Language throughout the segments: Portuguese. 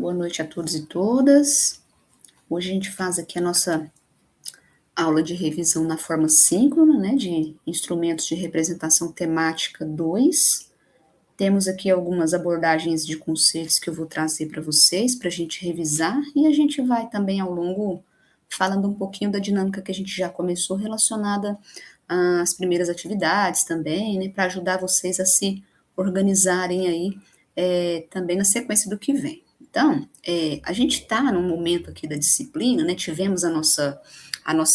Boa noite a todos e todas. Hoje a gente faz aqui a nossa aula de revisão na forma síncrona, né, de instrumentos de representação temática 2. Temos aqui algumas abordagens de conceitos que eu vou trazer para vocês, para a gente revisar, e a gente vai também ao longo falando um pouquinho da dinâmica que a gente já começou relacionada às primeiras atividades também, né, para ajudar vocês a se organizarem aí também na sequência do que vem. Então, a gente está num momento aqui da disciplina, né? Tivemos a nossa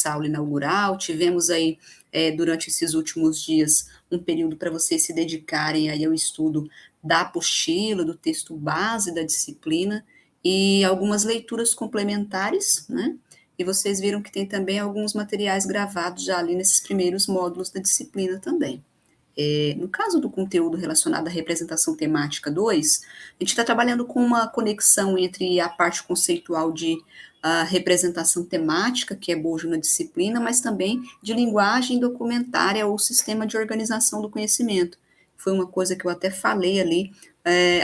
aula inaugural, tivemos aí, durante esses últimos dias, um período para vocês se dedicarem aí ao estudo da apostila, do texto base da disciplina, e algumas leituras complementares, né? E vocês viram que tem também alguns materiais gravados já ali nesses primeiros módulos da disciplina também. No caso do conteúdo relacionado à representação temática 2, a gente está trabalhando com uma conexão entre a parte conceitual de representação temática, que é bojo na disciplina, mas também de linguagem documentária ou sistema de organização do conhecimento. Foi uma coisa que eu até falei ali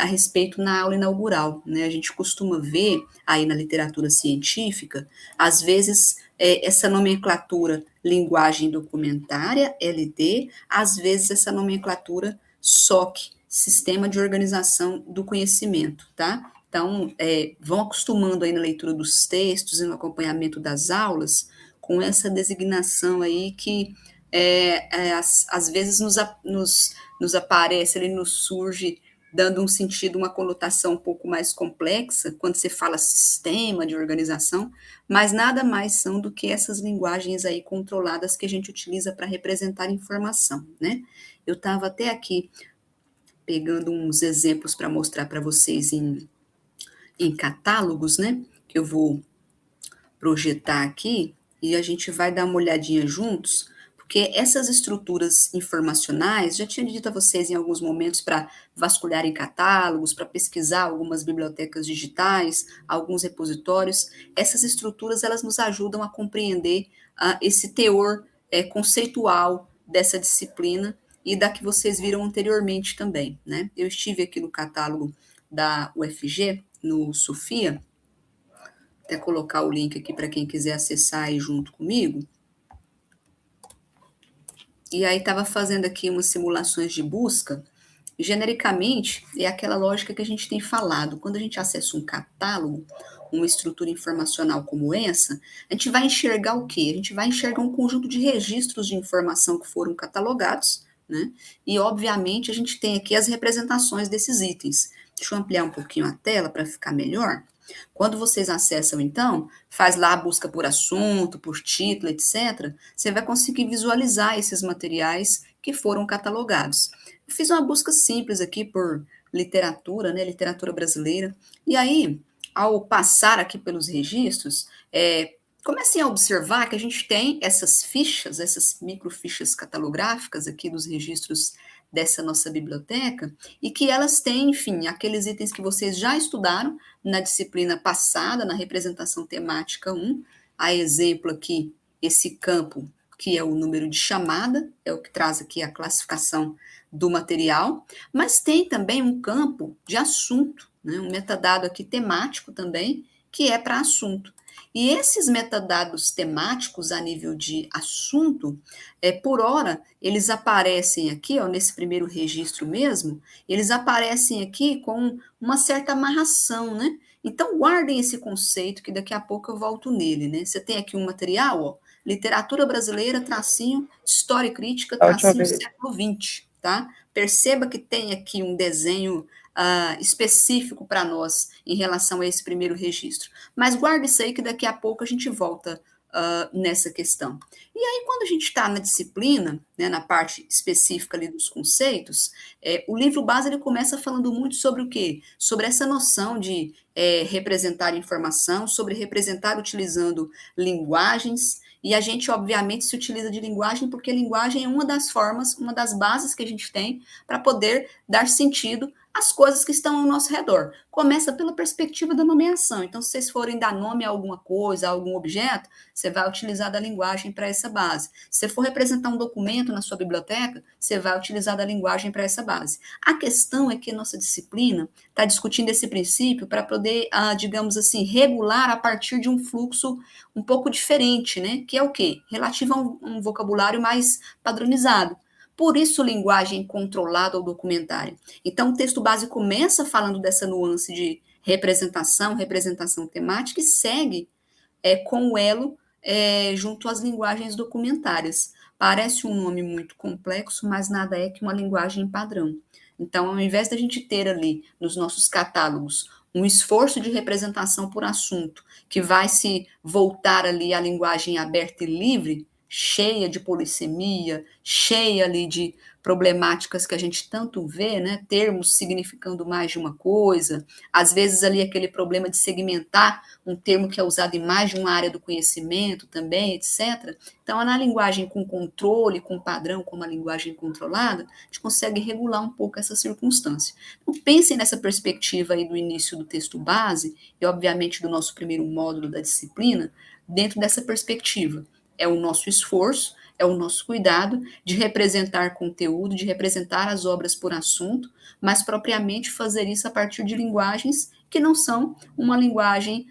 a respeito na aula inaugural, né? A gente costuma ver aí na literatura científica, às vezes, essa nomenclatura linguagem documentária, LD, às vezes essa nomenclatura SOC, Sistema de Organização do Conhecimento, tá? Então, vão acostumando aí na leitura dos textos e no acompanhamento das aulas com essa designação aí que às vezes nos aparece, ele nos surge dando um sentido, uma conotação um pouco mais complexa, quando você fala sistema de organização, mas nada mais são do que essas linguagens aí controladas que a gente utiliza para representar informação, né? Eu estava até aqui pegando uns exemplos para mostrar para vocês em catálogos, né? Que eu vou projetar aqui e a gente vai dar uma olhadinha juntos, porque essas estruturas informacionais, já tinha dito a vocês em alguns momentos para vasculhar em catálogos, para pesquisar algumas bibliotecas digitais, alguns repositórios, essas estruturas elas nos ajudam a compreender esse teor conceitual dessa disciplina e da que vocês viram anteriormente também, né? Eu estive aqui no catálogo da UFG, no Sofia, até colocar o link aqui para quem quiser acessar aí junto comigo. E aí estava fazendo aqui umas simulações de busca. Genericamente, é aquela lógica que a gente tem falado. Quando a gente acessa um catálogo, uma estrutura informacional como essa, a gente vai enxergar o quê? A gente vai enxergar um conjunto de registros de informação que foram catalogados, né? E, obviamente, a gente tem aqui as representações desses itens. Deixa eu ampliar um pouquinho a tela para ficar melhor. Quando vocês acessam, então, faz lá a busca por assunto, por título, etc., você vai conseguir visualizar esses materiais que foram catalogados. Eu fiz uma busca simples aqui por literatura, né, literatura brasileira, e aí, ao passar aqui pelos registros, comecem a observar que a gente tem essas fichas, essas microfichas catalográficas aqui dos registros dessa nossa biblioteca, e que elas têm, enfim, aqueles itens que vocês já estudaram na disciplina passada, na representação temática 1, a exemplo aqui, esse campo que é o número de chamada, é o que traz aqui a classificação do material, mas tem também um campo de assunto, né, um metadado aqui temático também, que é para assunto. E esses metadados temáticos a nível de assunto, por hora, eles aparecem aqui, ó, nesse primeiro registro mesmo, eles aparecem aqui com uma certa amarração, né? Então, guardem esse conceito, que daqui a pouco eu volto nele, né? Você tem aqui um material, ó, literatura brasileira, tracinho, história e crítica, A última tracinho, vez. século XX, tá? Perceba que tem aqui um desenho específico para nós em relação a esse primeiro registro. Mas guarde isso aí que daqui a pouco a gente volta nessa questão. E aí, quando a gente está na disciplina, né, na parte específica ali dos conceitos, o livro base ele começa falando muito sobre o quê? Sobre essa noção de representar informação, sobre representar utilizando linguagens, e a gente, obviamente, se utiliza de linguagem porque linguagem é uma das formas, uma das bases que a gente tem para poder dar sentido as coisas que estão ao nosso redor. Começa pela perspectiva da nomeação. Então, se vocês forem dar nome a alguma coisa, a algum objeto, você vai utilizar da linguagem para essa base. Se você for representar um documento na sua biblioteca, você vai utilizar da linguagem para essa base. A questão é que a nossa disciplina está discutindo esse princípio para poder, digamos assim, regular a partir de um fluxo um pouco diferente, né? Que é o quê? Relativo a um vocabulário mais padronizado. Por isso, linguagem controlada ou documentária. Então, o texto base começa falando dessa nuance de representação, representação temática, e segue com o elo junto às linguagens documentárias. Parece um nome muito complexo, mas nada é que uma linguagem padrão. Então, ao invés da gente ter ali nos nossos catálogos um esforço de representação por assunto, que vai se voltar ali à linguagem aberta e livre, cheia de polissemia, cheia ali de problemáticas que a gente tanto vê, né? Termos significando mais de uma coisa, às vezes ali aquele problema de segmentar um termo que é usado em mais de uma área do conhecimento também, etc. Então, na linguagem com controle, com padrão, como a linguagem controlada, a gente consegue regular um pouco essa circunstância. Então, pensem nessa perspectiva aí do início do texto base e, obviamente, do nosso primeiro módulo da disciplina, dentro dessa perspectiva. É o nosso esforço, é o nosso cuidado de representar conteúdo, de representar as obras por assunto, mas propriamente fazer isso a partir de linguagens que não são uma linguagem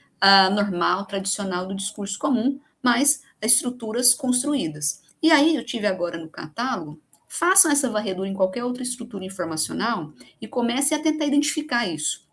normal, tradicional do discurso comum, mas estruturas construídas. E aí eu tive agora no catálogo, façam essa varredura em qualquer outra estrutura informacional e comecem a tentar identificar isso.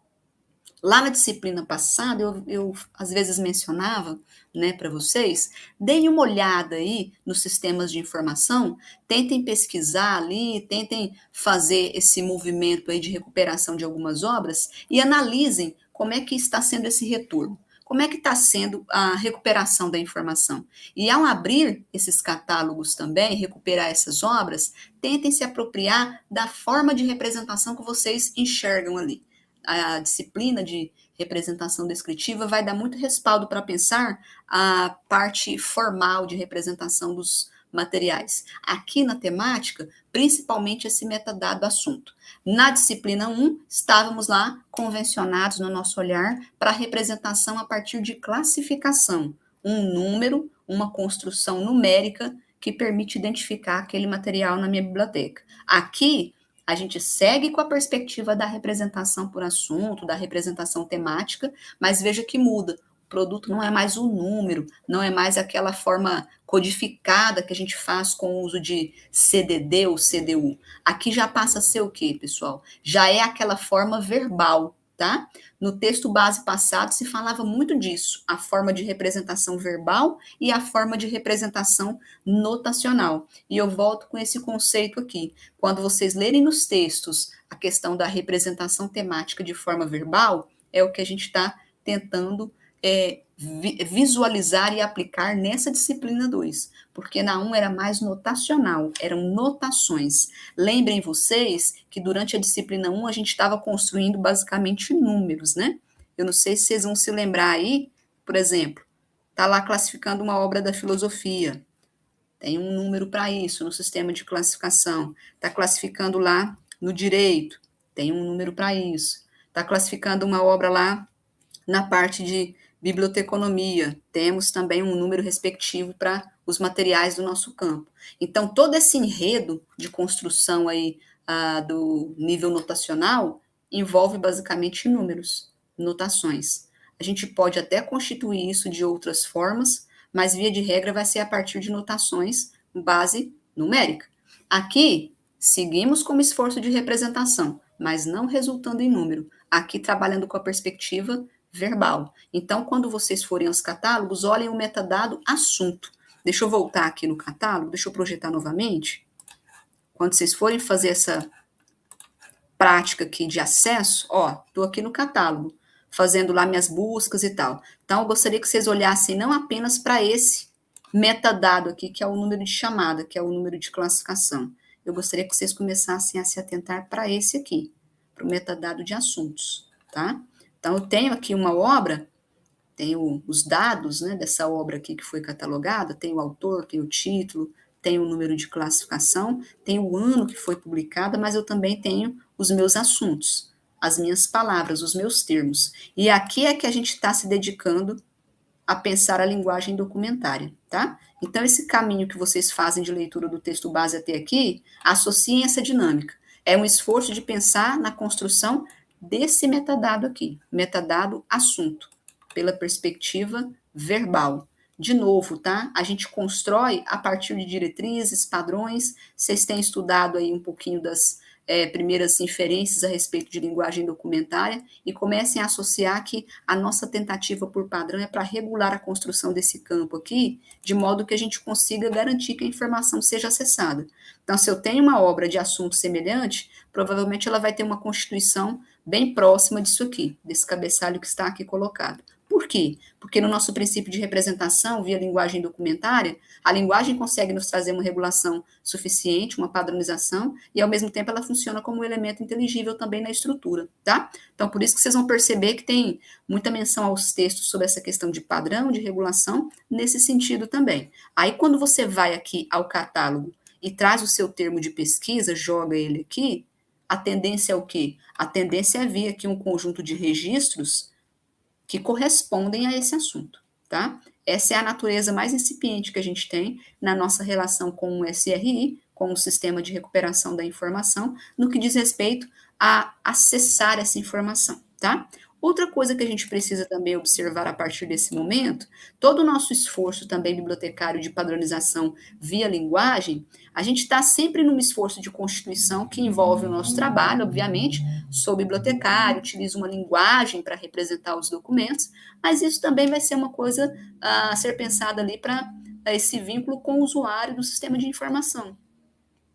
Lá na disciplina passada, eu às vezes mencionava, né, para vocês, deem uma olhada aí nos sistemas de informação, tentem pesquisar ali, tentem fazer esse movimento aí de recuperação de algumas obras e analisem como é que está sendo esse retorno. Como é que está sendo a recuperação da informação? E ao abrir esses catálogos também, recuperar essas obras, tentem se apropriar da forma de representação que vocês enxergam ali. A disciplina de representação descritiva vai dar muito respaldo para pensar a parte formal de representação dos materiais. Aqui na temática, principalmente esse metadado assunto. Na disciplina 1, estávamos lá convencionados no nosso olhar para a representação a partir de classificação, um número, uma construção numérica que permite identificar aquele material na minha biblioteca. Aqui, a gente segue com a perspectiva da representação por assunto, da representação temática, mas veja que muda. O produto não é mais o número, não é mais aquela forma codificada que a gente faz com o uso de CDD ou CDU. Aqui já passa a ser o quê, pessoal? Já é aquela forma verbal, tá? No texto base passado se falava muito disso, a forma de representação verbal e a forma de representação notacional. E eu volto com esse conceito aqui. Quando vocês lerem nos textos a questão da representação temática de forma verbal, é o que a gente está tentando visualizar e aplicar nessa disciplina 2, porque na 1 era mais notacional, eram notações. Lembrem vocês que durante a disciplina 1 a gente estava construindo basicamente números, né? Eu não sei se vocês vão se lembrar aí, por exemplo, está lá classificando uma obra da filosofia, tem um número para isso no sistema de classificação. Está classificando lá no direito, tem um número para isso. Está classificando uma obra lá na parte de biblioteconomia, temos também um número respectivo para os materiais do nosso campo. Então, todo esse enredo de construção aí do nível notacional envolve basicamente números, notações. A gente pode até constituir isso de outras formas, mas via de regra vai ser a partir de notações base numérica. Aqui, seguimos como esforço de representação, mas não resultando em número. Aqui, trabalhando com a perspectiva verbal. Então, quando vocês forem aos catálogos, olhem o metadado assunto. Deixa eu voltar aqui no catálogo, deixa eu projetar novamente. Quando vocês forem fazer essa prática aqui de acesso, ó, estou aqui no catálogo, fazendo lá minhas buscas e tal. Então, eu gostaria que vocês olhassem não apenas para esse metadado aqui, que é o número de chamada, que é o número de classificação. Eu gostaria que vocês começassem a se atentar para esse aqui, para o metadado de assuntos, tá? Então, eu tenho aqui uma obra, tenho os dados, né, dessa obra aqui que foi catalogada, tem o autor, tem o título, tem o número de classificação, tem o ano que foi publicada, mas eu também tenho os meus assuntos. as minhas palavras, os meus termos. E aqui é que a gente está se dedicando a pensar a linguagem documentária, tá? Então, esse caminho que vocês fazem de leitura do texto base até aqui, associem essa dinâmica. É um esforço de pensar na construção desse metadado aqui, metadado assunto, pela perspectiva verbal. De novo, tá? A gente constrói a partir de diretrizes, padrões. Vocês têm estudado aí um pouquinho das primeiras inferências a respeito de linguagem documentária e comecem a associar que a nossa tentativa por padrão é para regular a construção desse campo aqui, de modo que a gente consiga garantir que a informação seja acessada. Então, se eu tenho uma obra de assunto semelhante, provavelmente ela vai ter uma constituição bem próxima disso aqui, desse cabeçalho que está aqui colocado. Por quê? Porque no nosso princípio de representação, via linguagem documentária, a linguagem consegue nos trazer uma regulação suficiente, uma padronização, e ao mesmo tempo ela funciona como um elemento inteligível também na estrutura, tá? Então, por isso que vocês vão perceber que tem muita menção aos textos sobre essa questão de padrão, de regulação, nesse sentido também. Aí, quando você vai aqui ao catálogo e traz o seu termo de pesquisa, joga ele aqui, a tendência é o quê? A tendência é vir aqui um conjunto de registros que correspondem a esse assunto, tá? Essa é a natureza mais incipiente que a gente tem na nossa relação com o SRI, com o Sistema de Recuperação da Informação, no que diz respeito a acessar essa informação, tá? Outra coisa que a gente precisa também observar a partir desse momento, todo o nosso esforço também bibliotecário de padronização via linguagem, a gente está sempre num esforço de constituição que envolve o nosso trabalho, obviamente. Sou bibliotecário, utilizo uma linguagem para representar os documentos, mas isso também vai ser uma coisa a ser pensada ali para esse vínculo com o usuário do sistema de informação.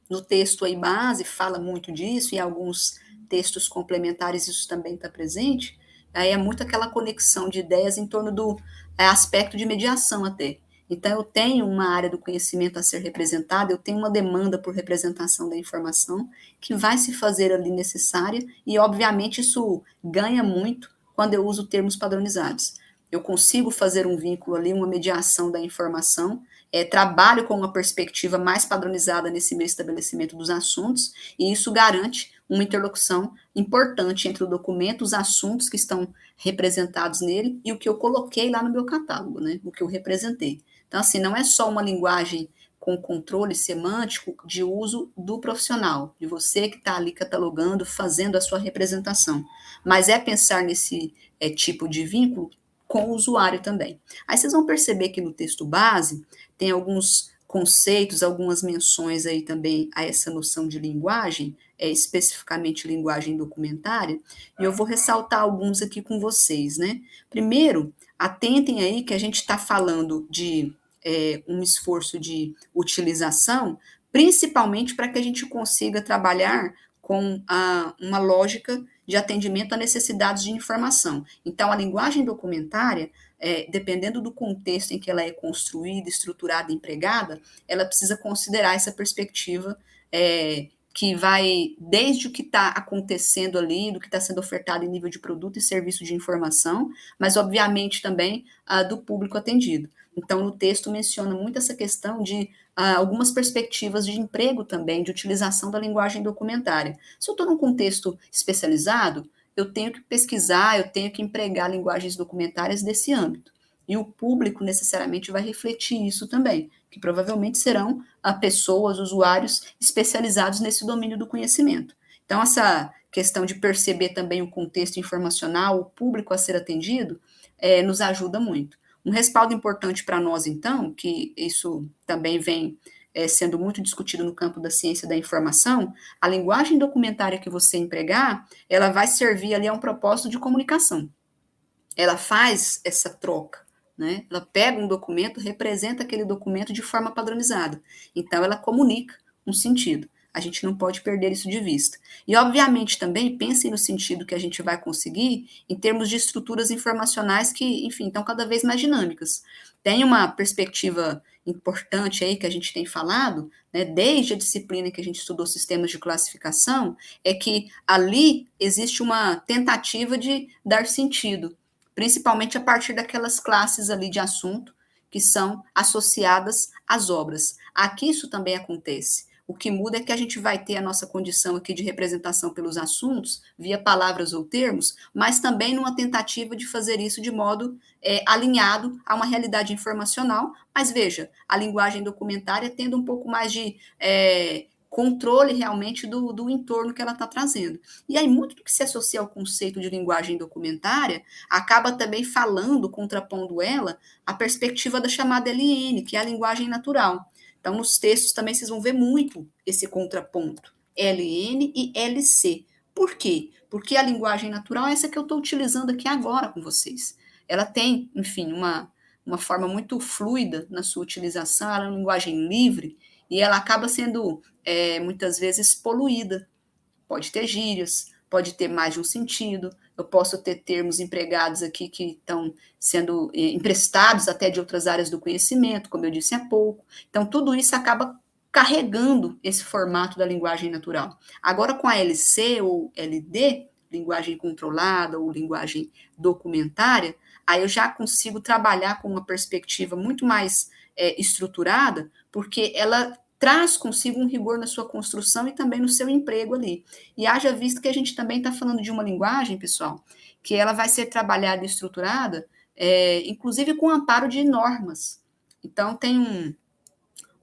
No texto aí base fala muito disso, e alguns textos complementares isso também está presente. Aí é muito aquela conexão de ideias em torno do aspecto de mediação até. Então, eu tenho uma área do conhecimento a ser representada, eu tenho uma demanda por representação da informação que vai se fazer ali necessária, e obviamente isso ganha muito quando eu uso termos padronizados. Eu consigo fazer um vínculo ali, uma mediação da informação, trabalho com uma perspectiva mais padronizada nesse meu estabelecimento dos assuntos, e isso garante uma interlocução importante entre o documento, os assuntos que estão representados nele e o que eu coloquei lá no meu catálogo, né? O que eu representei. Então, assim, não é só uma linguagem com controle semântico de uso do profissional, de você que está ali catalogando, fazendo a sua representação, mas é pensar nesse tipo de vínculo com o usuário também. Aí vocês vão perceber que no texto base tem alguns conceitos, algumas menções aí também a essa noção de linguagem, especificamente linguagem documentária, e eu vou ressaltar alguns aqui com vocês, né? Primeiro, atentem aí que a gente está falando de um esforço de utilização, principalmente para que a gente consiga trabalhar com uma lógica de atendimento a necessidades de informação. Então, a linguagem documentária, dependendo do contexto em que ela é construída, estruturada, empregada, ela precisa considerar essa perspectiva que vai desde o que está acontecendo ali, do que está sendo ofertado em nível de produto e serviço de informação, mas, obviamente, também do público atendido. Então, no texto menciona muito essa questão de algumas perspectivas de emprego também, de utilização da linguagem documentária. Se eu estou num contexto especializado, eu tenho que pesquisar, eu tenho que empregar linguagens documentárias desse âmbito. E o público necessariamente vai refletir isso também, que provavelmente serão pessoas, usuários especializados nesse domínio do conhecimento. Então, essa questão de perceber também o contexto informacional, o público a ser atendido, nos ajuda muito. Um respaldo importante para nós, então, que isso também vem sendo muito discutido no campo da ciência da informação, a linguagem documentária que você empregar, ela vai servir ali a um propósito de comunicação. Ela faz essa troca, né? Ela pega um documento, representa aquele documento de forma padronizada. Então, ela comunica um sentido. A gente não pode perder isso de vista. E, obviamente, também pensem no sentido que a gente vai conseguir em termos de estruturas informacionais que, enfim, estão cada vez mais dinâmicas. Tem uma perspectiva importante aí que a gente tem falado, né, desde a disciplina que a gente estudou sistemas de classificação, é que ali existe uma tentativa de dar sentido, principalmente a partir daquelas classes ali de assunto que são associadas às obras. Aqui isso também acontece. O que muda é que a gente vai ter a nossa condição aqui de representação pelos assuntos, via palavras ou termos, mas também numa tentativa de fazer isso de modo alinhado a uma realidade informacional. Mas veja, a linguagem documentária tendo um pouco mais de controle realmente do entorno que ela está trazendo. E aí, muito do que se associa ao conceito de linguagem documentária acaba também falando, contrapondo ela, a perspectiva da chamada LN, que é a linguagem natural. Então, nos textos também vocês vão ver muito esse contraponto, LN e LC. Por quê? Porque a linguagem natural é essa que eu estou utilizando aqui agora com vocês. Ela tem, enfim, uma forma muito fluida na sua utilização, ela é uma linguagem livre, e ela acaba sendo, muitas vezes, poluída. Pode ter gírias, pode ter mais de um sentido, eu posso ter termos empregados aqui que estão sendo emprestados até de outras áreas do conhecimento, como eu disse há pouco. Então, tudo isso acaba carregando esse formato da linguagem natural. Agora, com a LC ou LD, linguagem controlada ou linguagem documentária, aí eu já consigo trabalhar com uma perspectiva muito mais estruturada, porque ela traz consigo um rigor na sua construção e também no seu emprego ali. E haja visto que a gente também está falando de uma linguagem, pessoal, que ela vai ser trabalhada e estruturada, inclusive com amparo de normas. Então, tem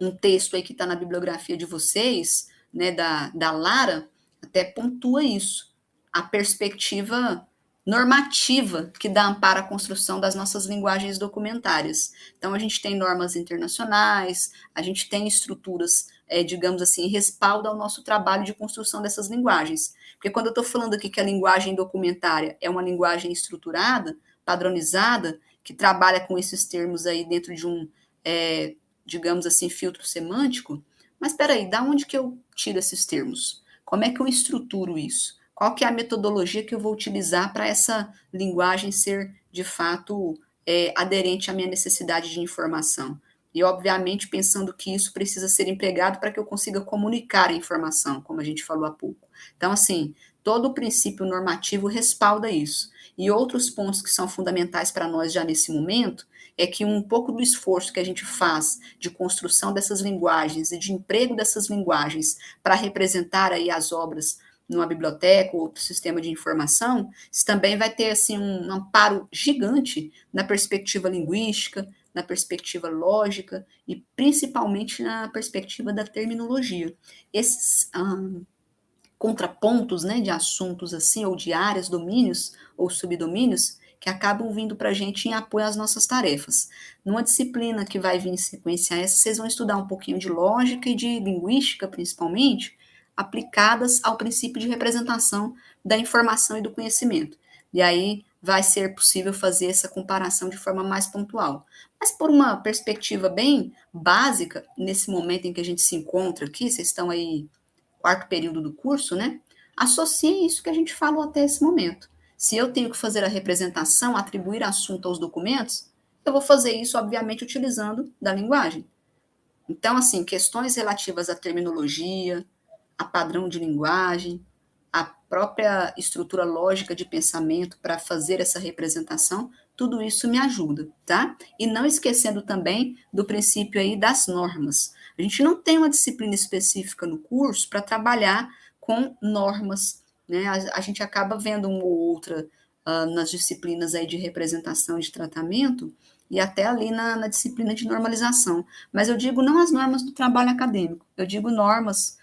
um texto aí que está na bibliografia de vocês, né, da Lara, até pontua isso. A perspectiva normativa que dá amparo à construção das nossas linguagens documentárias. Então, a gente tem normas internacionais, a gente tem estruturas, digamos assim, respaldo ao nosso trabalho de construção dessas linguagens. Porque quando eu estou falando aqui que a linguagem documentária é uma linguagem estruturada, padronizada, que trabalha com esses termos aí dentro de um, digamos assim, filtro semântico, mas espera aí, da onde que eu tiro esses termos? Como é que eu estruturo isso? Qual que é a metodologia que eu vou utilizar para essa linguagem ser, de fato, aderente à minha necessidade de informação? E, obviamente, pensando que isso precisa ser empregado para que eu consiga comunicar a informação, como a gente falou há pouco. Então, assim, todo o princípio normativo respalda isso. E outros pontos que são fundamentais para nós já nesse momento é que um pouco do esforço que a gente faz de construção dessas linguagens e de emprego dessas linguagens para representar aí as obras numa biblioteca ou outro sistema de informação, isso também vai ter assim um amparo gigante na perspectiva linguística, na perspectiva lógica e principalmente na perspectiva da terminologia. Esses contrapontos, né, de assuntos assim ou de áreas, domínios ou subdomínios que acabam vindo para a gente em apoio às nossas tarefas. Numa disciplina que vai vir em sequência a essa, vocês vão estudar um pouquinho de lógica e de linguística, principalmente, aplicadas ao princípio de representação da informação e do conhecimento. E aí vai ser possível fazer essa comparação de forma mais pontual. Mas por uma perspectiva bem básica, nesse momento em que a gente se encontra aqui, vocês estão aí quarto período do curso, né? Associe isso que a gente falou até esse momento. Se eu tenho que fazer a representação, atribuir assunto aos documentos, eu vou fazer isso, obviamente, utilizando da linguagem. Então, assim, questões relativas à terminologia, a padrão de linguagem, a própria estrutura lógica de pensamento para fazer essa representação, tudo isso me ajuda, tá? E não esquecendo também do princípio aí das normas. A gente não tem uma disciplina específica no curso para trabalhar com normas, né? A gente acaba vendo uma ou outra nas disciplinas aí de representação e de tratamento, e até ali na disciplina de normalização. Mas eu digo não as normas do trabalho acadêmico, eu digo normas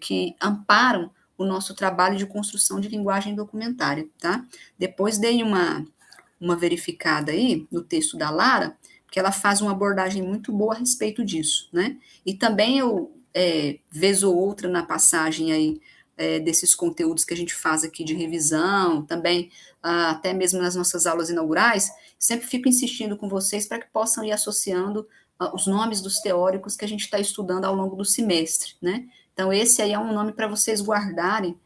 que amparam o nosso trabalho de construção de linguagem documentária, tá? Depois dei uma verificada aí no texto da Lara, que ela faz uma abordagem muito boa a respeito disso, né? E também eu, vez ou outra na passagem aí, desses conteúdos que a gente faz aqui de revisão, também até mesmo nas nossas aulas inaugurais, sempre fico insistindo com vocês para que possam ir associando os nomes dos teóricos que a gente está estudando ao longo do semestre, né? Então, esse aí é um nome para vocês guardarem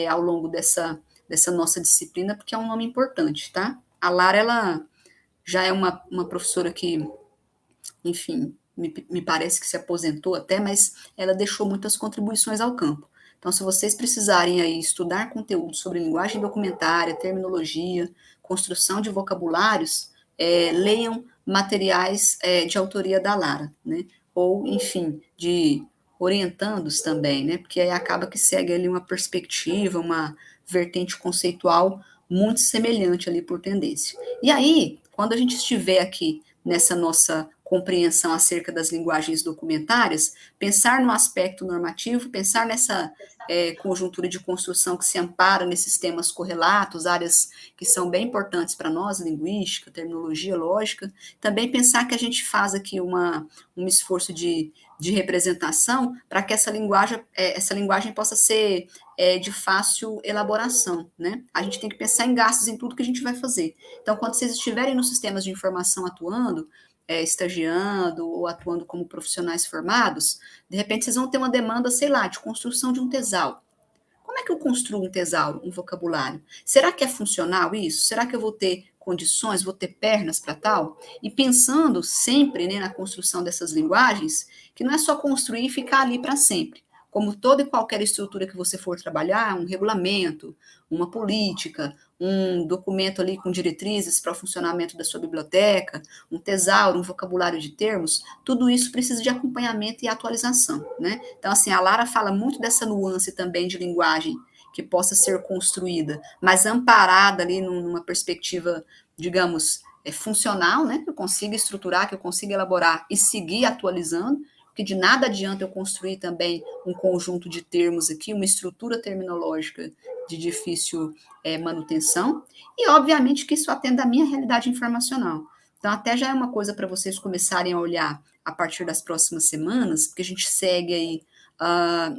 ao longo dessa nossa disciplina, porque é um nome importante, tá? A Lara, ela já é uma professora que, enfim, me parece que se aposentou até, mas ela deixou muitas contribuições ao campo. Então, se vocês precisarem aí estudar conteúdo sobre linguagem documentária, terminologia, construção de vocabulários, leiam materiais de autoria da Lara, né? Ou, enfim, de orientandos também, né? Porque aí acaba que segue ali uma perspectiva, uma vertente conceitual muito semelhante ali por tendência. E aí, quando a gente estiver aqui nessa nossa compreensão acerca das linguagens documentárias, pensar no aspecto normativo, pensar nessa conjuntura de construção que se ampara nesses temas correlatos, áreas que são bem importantes para nós, linguística, terminologia, lógica, também pensar que a gente faz aqui um esforço de representação para que essa linguagem possa ser de fácil elaboração, né? A gente tem que pensar em gastos em tudo que a gente vai fazer. Então, quando vocês estiverem nos sistemas de informação atuando, estagiando ou atuando como profissionais formados, de repente vocês vão ter uma demanda, sei lá, de construção de um tesauro. Como é que eu construo um tesauro, um vocabulário? Será que é funcional isso? Será que eu vou ter condições, vou ter pernas para tal? E pensando sempre, né, na construção dessas linguagens, que não é só construir e ficar ali para sempre. Como toda e qualquer estrutura que você for trabalhar, um regulamento, uma política, um documento ali com diretrizes para o funcionamento da sua biblioteca, um tesauro, um vocabulário de termos, tudo isso precisa de acompanhamento e atualização, né? Então, assim, a Lara fala muito dessa nuance também de linguagem que possa ser construída, mas amparada ali numa perspectiva, digamos, funcional, né? Que eu consiga estruturar, que eu consiga elaborar e seguir atualizando, porque de nada adianta eu construir também um conjunto de termos aqui, uma estrutura terminológica de difícil manutenção, e obviamente que isso atenda à minha realidade informacional. Então, até já é uma coisa para vocês começarem a olhar a partir das próximas semanas, porque a gente segue aí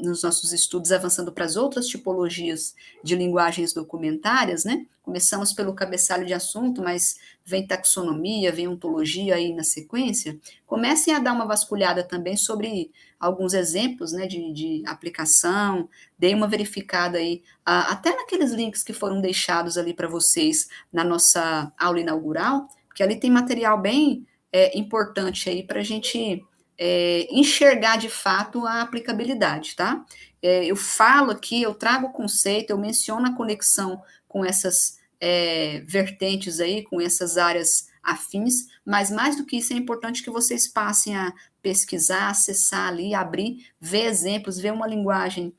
nos nossos estudos avançando para as outras tipologias de linguagens documentárias, né? Começamos pelo cabeçalho de assunto, mas vem taxonomia, vem ontologia aí na sequência. Comecem a dar uma vasculhada também sobre alguns exemplos, né, de aplicação, dei uma verificada aí, até naqueles links que foram deixados ali para vocês na nossa aula inaugural, porque ali tem material bem importante aí para a gente enxergar de fato a aplicabilidade, tá? Eu falo aqui, eu trago o conceito, eu menciono a conexão com essas vertentes aí, com essas áreas afins, mas mais do que isso é importante que vocês passem a pesquisar, acessar ali, abrir, ver exemplos, ver uma linguagem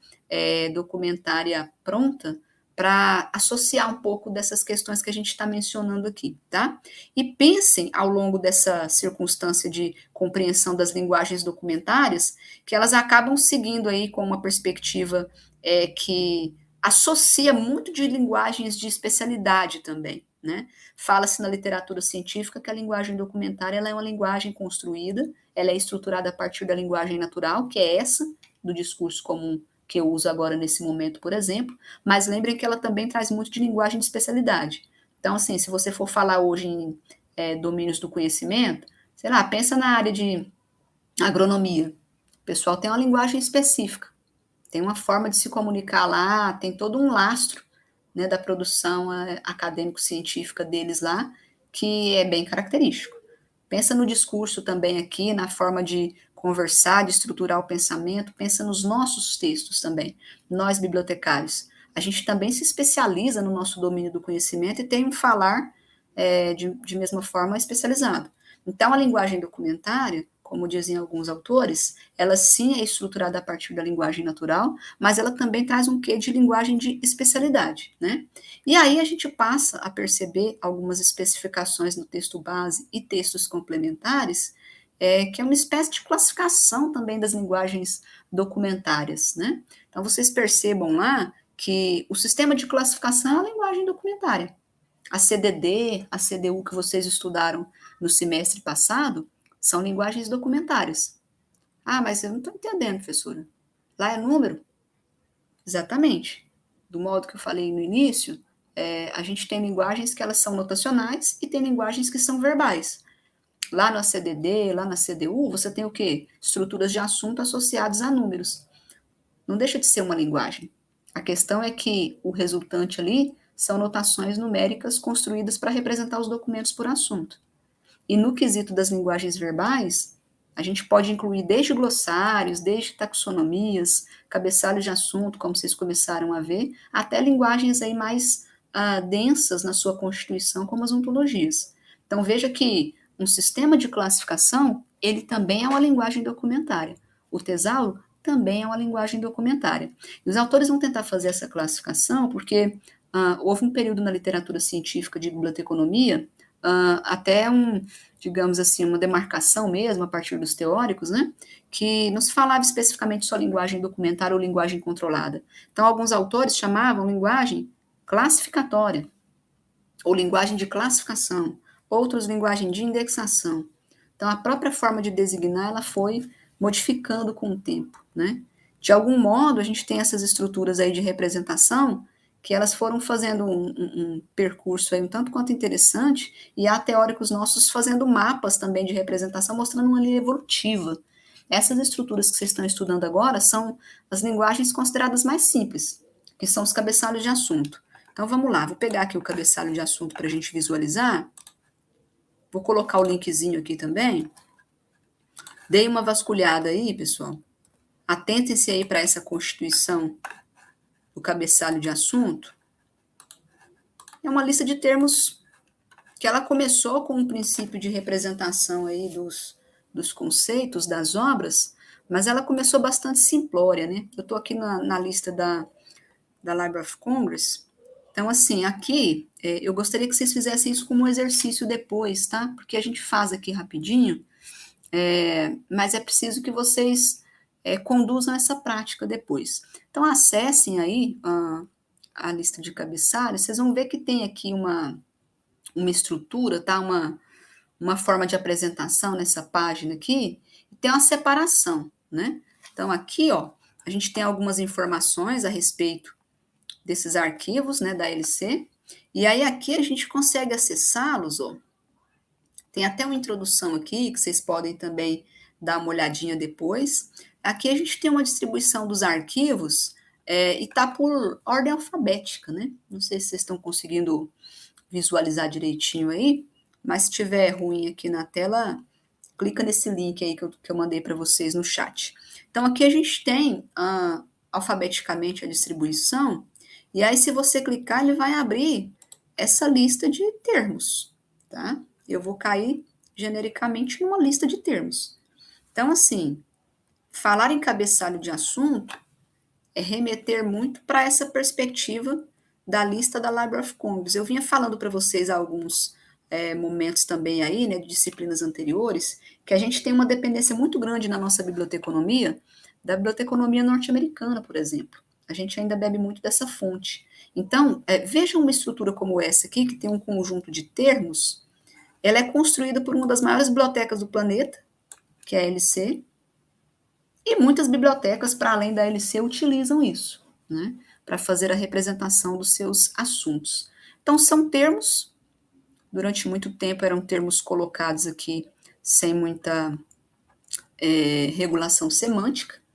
documentária pronta para associar um pouco dessas questões que a gente está mencionando aqui, tá? E pensem ao longo dessa circunstância de compreensão das linguagens documentárias, que elas acabam seguindo aí com uma perspectiva que associa muito de linguagens de especialidade também, né? Fala-se na literatura científica que a linguagem documentária ela é uma linguagem construída, ela é estruturada a partir da linguagem natural, que é essa, do discurso comum que eu uso agora nesse momento, por exemplo, mas lembrem que ela também traz muito de linguagem de especialidade. Então, assim, se você for falar hoje em domínios do conhecimento, sei lá, pensa na área de agronomia. O pessoal tem uma linguagem específica, tem uma forma de se comunicar lá, tem todo um lastro, né, da produção acadêmico-científica deles lá, que é bem característico. Pensa no discurso também aqui, na forma de conversar, de estruturar o pensamento, pensa nos nossos textos também. Nós, bibliotecários, a gente também se especializa no nosso domínio do conhecimento e tem um falar de mesma forma especializado. Então, a linguagem documentária, como dizem alguns autores, ela sim é estruturada a partir da linguagem natural, mas ela também traz um quê de linguagem de especialidade, né? E aí a gente passa a perceber algumas especificações no texto base e textos complementares, que é uma espécie de classificação também das linguagens documentárias, né? Então, vocês percebam lá que o sistema de classificação é a linguagem documentária. A CDD, a CDU que vocês estudaram no semestre passado, são linguagens documentárias. Ah, mas eu não estou entendendo, professora. Lá é número? Exatamente. Do modo que eu falei no início, a gente tem linguagens que elas são notacionais e tem linguagens que são verbais. Lá na CDD, lá na CDU, você tem o quê? Estruturas de assunto associadas a números. Não deixa de ser uma linguagem. A questão é que o resultante ali são notações numéricas construídas para representar os documentos por assunto. E no quesito das linguagens verbais, a gente pode incluir desde glossários, desde taxonomias, cabeçalhos de assunto, como vocês começaram a ver, até linguagens aí mais densas na sua constituição, como as ontologias. Então veja que um sistema de classificação, ele também é uma linguagem documentária. O tesauro também é uma linguagem documentária. E os autores vão tentar fazer essa classificação porque houve um período na literatura científica de biblioteconomia, até digamos assim, uma demarcação mesmo, a partir dos teóricos, né, que não se falava especificamente só linguagem documentária ou linguagem controlada. Então, alguns autores chamavam linguagem classificatória, ou linguagem de classificação, outros linguagem de indexação. Então, a própria forma de designar, ela foi modificando com o tempo, né? De algum modo, a gente tem essas estruturas aí de representação que elas foram fazendo um percurso aí um tanto quanto interessante, e há teóricos nossos fazendo mapas também de representação, mostrando uma linha evolutiva. Essas estruturas que vocês estão estudando agora são as linguagens consideradas mais simples, que são os cabeçalhos de assunto. Então, vamos lá, vou pegar aqui o cabeçalho de assunto para a gente visualizar. Vou colocar o linkzinho aqui também. Dei uma vasculhada aí, pessoal. Atentem-se aí para essa constituição do cabeçalho de assunto. É uma lista de termos que ela começou com um princípio de representação aí dos conceitos, das obras, mas ela começou bastante simplória, né? Eu estou aqui na lista da Library of Congress. Então, assim, aqui, eu gostaria que vocês fizessem isso como um exercício depois, tá? Porque a gente faz aqui rapidinho, mas é preciso que vocês conduzam essa prática depois. Então, acessem aí a lista de cabeçalhos, vocês vão ver que tem aqui uma estrutura, tá? Uma forma de apresentação nessa página aqui, e tem uma separação, né? Então, aqui, ó, a gente tem algumas informações a respeito desses arquivos, né, da LC, e aí aqui a gente consegue acessá-los, ó. Tem até uma introdução aqui, que vocês podem também dar uma olhadinha depois. Aqui a gente tem uma distribuição dos arquivos, e tá por ordem alfabética, né? Não sei se vocês estão conseguindo visualizar direitinho aí, mas se tiver ruim aqui na tela, clica nesse link aí que eu mandei para vocês no chat. Então, aqui a gente tem alfabeticamente a distribuição, e aí se você clicar, ele vai abrir essa lista de termos, tá? Eu vou cair genericamente numa lista de termos. Então, assim, falar em cabeçalho de assunto é remeter muito para essa perspectiva da lista da Library of Congress. Eu vinha falando para vocês há alguns momentos também aí, né, de disciplinas anteriores, que a gente tem uma dependência muito grande na nossa biblioteconomia, da biblioteconomia norte-americana, por exemplo. A gente ainda bebe muito dessa fonte. Então, vejam uma estrutura como essa aqui, que tem um conjunto de termos, ela é construída por uma das maiores bibliotecas do planeta, que é a LC, e muitas bibliotecas, para além da LC, utilizam isso, né, para fazer a representação dos seus assuntos. Então, são termos, durante muito tempo eram termos colocados aqui sem muita regulação semântica,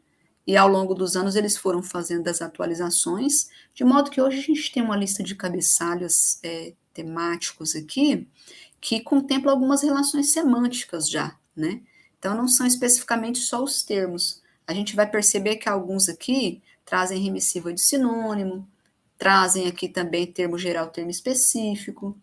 e ao longo dos anos eles foram fazendo as atualizações, de modo que hoje a gente tem uma lista de cabeçalhos temáticos aqui, que contempla algumas relações semânticas já, né? Então, não são especificamente só os termos. A gente vai perceber que alguns aqui trazem remissiva de sinônimo, trazem aqui também termo geral, termo específico.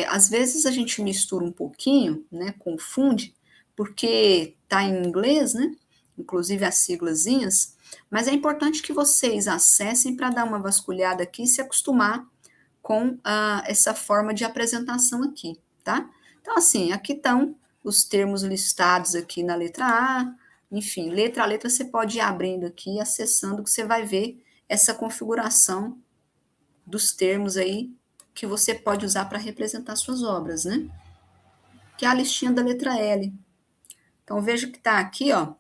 Às vezes a gente mistura um pouquinho, né, confunde, porque está em inglês, né, inclusive as siglazinhas, mas é importante que vocês acessem para dar uma vasculhada aqui e se acostumar com essa forma de apresentação aqui, tá? Então, assim, aqui estão os termos listados aqui na letra A, enfim, letra a letra você pode ir abrindo aqui e acessando, que você vai ver essa configuração dos termos aí que você pode usar para representar suas obras, né? Que é a listinha da letra L. Então, veja que está aqui, ó,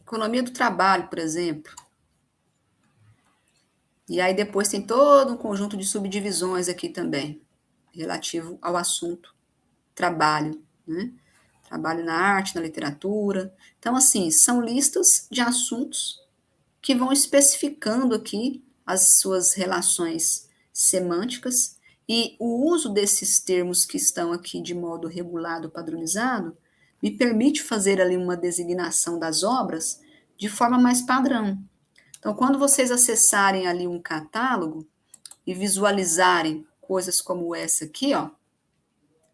economia do trabalho, por exemplo. E aí depois tem todo um conjunto de subdivisões aqui também, relativo ao assunto trabalho, né? Trabalho na arte, na literatura. Então, assim, são listas de assuntos que vão especificando aqui as suas relações semânticas, e o uso desses termos que estão aqui de modo regulado, padronizado, me permite fazer ali uma designação das obras de forma mais padrão. Então, quando vocês acessarem ali um catálogo e visualizarem coisas como essa aqui, ó,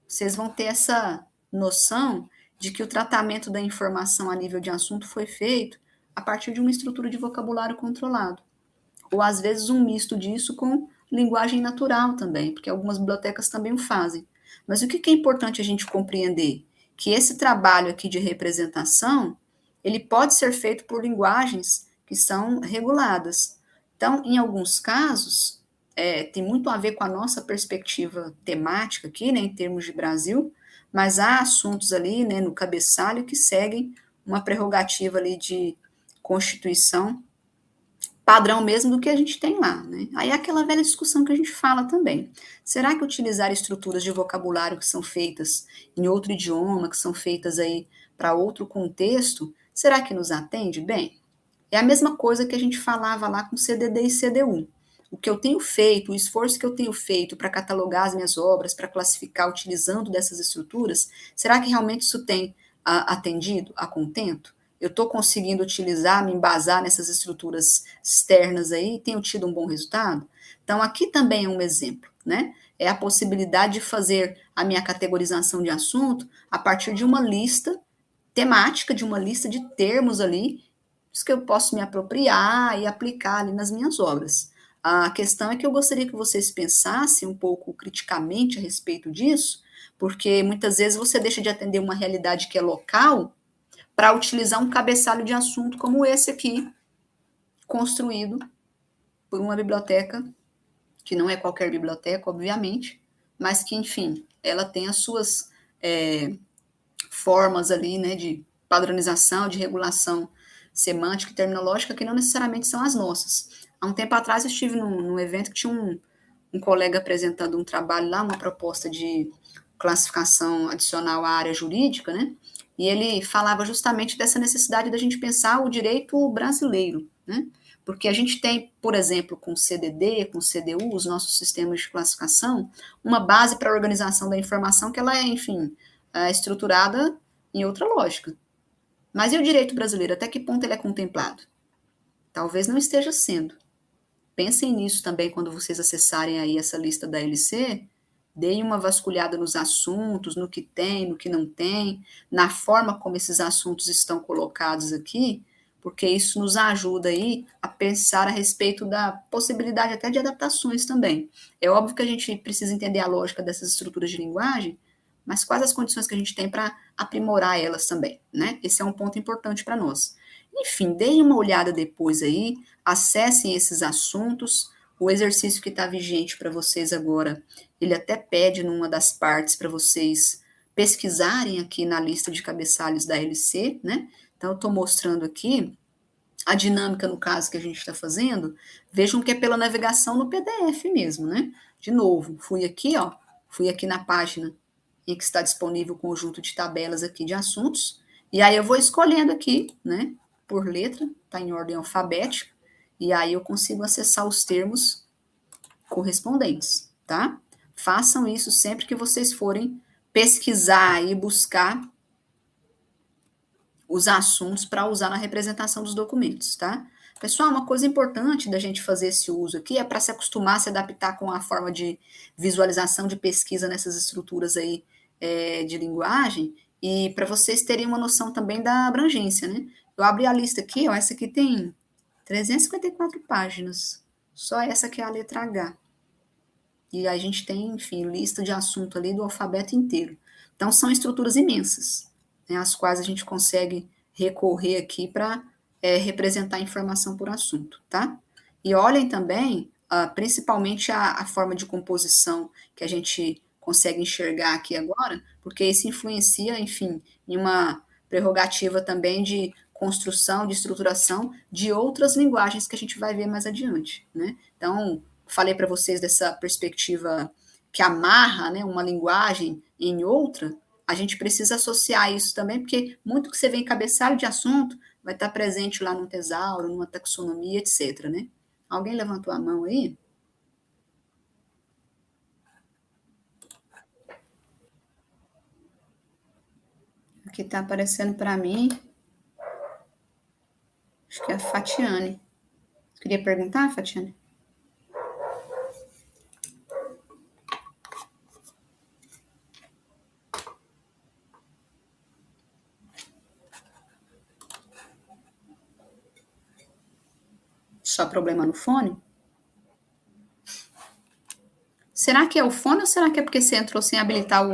vocês vão ter essa noção de que o tratamento da informação a nível de assunto foi feito a partir de uma estrutura de vocabulário controlado. Ou às vezes um misto disso com linguagem natural também, porque algumas bibliotecas também o fazem. Mas o que é importante a gente compreender? Que esse trabalho aqui de representação, ele pode ser feito por linguagens que são reguladas. Então, em alguns casos, tem muito a ver com a nossa perspectiva temática aqui, né, em termos de Brasil, mas há assuntos ali, né, no cabeçalho que seguem uma prerrogativa ali de Constituição padrão mesmo do que a gente tem lá, né? Aí é aquela velha discussão que a gente fala também. Será que utilizar estruturas de vocabulário que são feitas em outro idioma, que são feitas aí para outro contexto, será que nos atende bem? É a mesma coisa que a gente falava lá com CDD e CDU. O que eu tenho feito, o esforço que eu tenho feito para catalogar as minhas obras, para classificar utilizando dessas estruturas, será que realmente isso tem atendido a contento? Eu estou conseguindo utilizar, me embasar nessas estruturas externas aí e tenho tido um bom resultado? Então, aqui também é um exemplo, né? É a possibilidade de fazer a minha categorização de assunto a partir de uma lista temática, de uma lista de termos ali, que eu posso me apropriar e aplicar ali nas minhas obras. A questão é que eu gostaria que vocês pensassem um pouco criticamente a respeito disso, porque muitas vezes você deixa de atender uma realidade que é local para utilizar um cabeçalho de assunto como esse aqui, construído por uma biblioteca, que não é qualquer biblioteca, obviamente, mas que, enfim, ela tem as suas formas ali, né, de padronização, de regulação semântica e terminológica que não necessariamente são as nossas. Há um tempo atrás eu estive num evento que tinha um colega apresentando um trabalho lá, uma proposta de classificação adicional à área jurídica, né? E ele falava justamente dessa necessidade da gente pensar o direito brasileiro, né? Porque a gente tem, por exemplo, com o CDD, com o CDU, os nossos sistemas de classificação, uma base para a organização da informação que ela é, enfim, estruturada em outra lógica. Mas e o direito brasileiro? Até que ponto ele é contemplado? Talvez não esteja sendo. Pensem nisso também quando vocês acessarem aí essa lista da LC, deem uma vasculhada nos assuntos, no que tem, no que não tem, na forma como esses assuntos estão colocados aqui, porque isso nos ajuda aí a pensar a respeito da possibilidade até de adaptações também. É óbvio que a gente precisa entender a lógica dessas estruturas de linguagem, mas quais as condições que a gente tem para aprimorar elas também, né? Esse é um ponto importante para nós. Enfim, deem uma olhada depois aí, acessem esses assuntos. O exercício que está vigente para vocês agora, ele até pede numa das partes para vocês pesquisarem aqui na lista de cabeçalhos da LC, né? Então, eu estou mostrando aqui a dinâmica, no caso, que a gente está fazendo. Vejam que é pela navegação no PDF mesmo, né? De novo, fui aqui na página em que está disponível o conjunto de tabelas aqui de assuntos, e aí eu vou escolhendo aqui, né, por letra, está em ordem alfabética, e aí eu consigo acessar os termos correspondentes, tá? Façam isso sempre que vocês forem pesquisar e buscar os assuntos para usar na representação dos documentos, tá? Pessoal, uma coisa importante da gente fazer esse uso aqui é para se acostumar, se adaptar com a forma de visualização de pesquisa nessas estruturas aí de linguagem e para vocês terem uma noção também da abrangência, né? Eu abri a lista aqui, ó, essa aqui tem 354 páginas, só essa que é a letra H. E a gente tem, enfim, lista de assunto ali do alfabeto inteiro. Então, são estruturas imensas, né, as quais a gente consegue recorrer aqui para representar informação por assunto, tá? E olhem também, principalmente a forma de composição que a gente consegue enxergar aqui agora, porque isso influencia, enfim, em uma prerrogativa também de construção, de estruturação de outras linguagens que a gente vai ver mais adiante, né? Então, falei para vocês dessa perspectiva que amarra, né, uma linguagem em outra, a gente precisa associar isso também, porque muito que você vê em cabeçalho de assunto vai estar presente lá num tesauro, numa taxonomia, etc, né? Alguém levantou a mão aí? Aqui está aparecendo para mim, acho que é a Fatiane. Queria perguntar, Fatiane? só problema no fone? Será que é o fone ou será que é porque você entrou sem habilitar